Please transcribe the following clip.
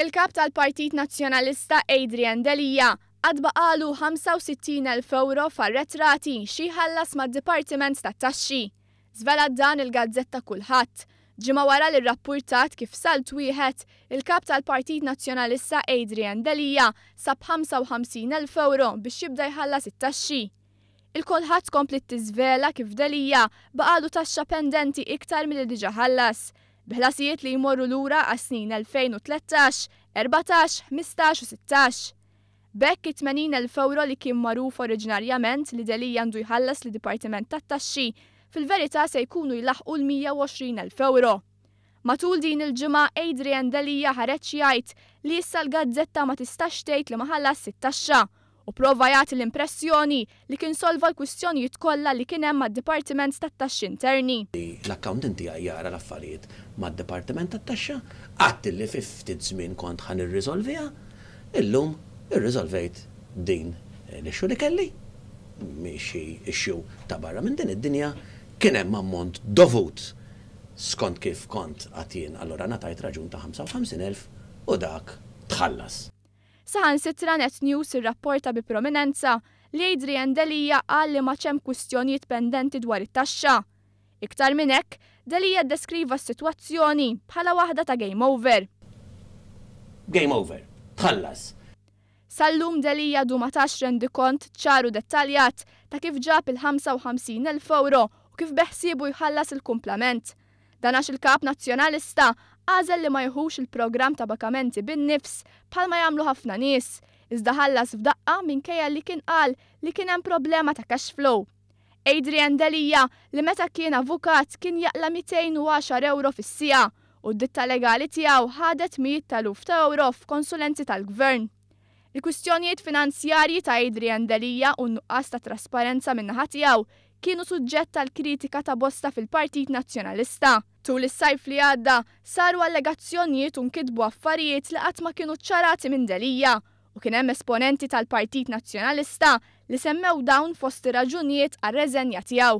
Il-kap tal-Partit Nazzjonalista Adrian Delija għad baqalu 65,000 euro far-retrati xi ħallas mad-Dipartiment tat-Taxxi. Żvela dan il-Gazzetta Kulħadd. Ġimgħa wara li rrappurtat kif salt wieħed il-kap tal-Partit Nazzjonalista Adrian Delija sab 55,000 euro biex jibda jħallas it-taxxi. Il-kulħadd komplet tiżvela kif Delija baqalu taxxa pendenti iktar milli diġà ħallas, b'ħlasijiet li jmorru lura għas-snin 2013, 14, 15 u 16. Bekk 80,000 euro li kien magħruf oriġinarjament li Delija għandu jħallas li Dipartiment tat-Taxxi fil-verità se jkunu jlaħqu l-120,000 euro. Matul din il-ġimgħa Adrian Delija ħareġ jgħid li issa l-Gazzetta ma tistax tgħid li ma ħallas it-taxxa u prova jagħti l-impressjoni li kien solva l-kwistjonijiet kollha li kien hemm mad-Dipartiment tat-Taxxi Interni. L-accountant tiegħi jara l-affarijiet mad-Dipartiment tat-Taxxa, qatt li fi ftit żmien kont ħan irriżolviha, illum irriżolvejt din l-ixxu li kelli. Mixi ixxu ta' barra minn din id-dinja kien hemm ammont dovut skont kif kont għatien, allura ngħatajt raġun ta' 55,000 u dak tħallas. Saħansitra Net News irrapporta bi prominenza li Adrian Delija qal li ma ċemm kwistjonijiet pendenti dwar it-taxxa. Iktar minn hekk, Delija ddeskriva s-sitwazzjoni bħala waħda ta' game over. Game over, tħallas. Sal-lum Delija du ma tax rendikont ċaru dettaljat ta' kif ġab il-55,000 euro u kif beħsibu jħallas il-kumplament. Dan għax il-kap nazzjonalista għażel li ma jħux il-programm ta' bakamenti bin-nifs bħalma jagħmlu ħafna nies, iżda ħallas f'daqqa minkejja li kien qal li kien hemm problema ta' cash flow. Adrian Delija li meta kien avukat kien jaqla 210 euro fis-siegħa u d-ditta legali tiegħu ħadet 100,000 ta' euro f'konsulenzi tal-gvern. Il-kwistjonijiet finanzjarji ta' Adrian Delija u n-nuqqas ta' trasparenza min-naħa tiegħu kienu suġġett tal-kritika ta' bosta fil-Partit Nazzjonalista. Tul is-sajf li għadda saru allegazzjonijiet u nkitbu affarijiet li qatt ma kienu ċarati minn Delija u kien hemm esponenti tal-Partit Nazzjonalista li semmew dawn fost ir-raġunijiet għar-reżenja tiegħu.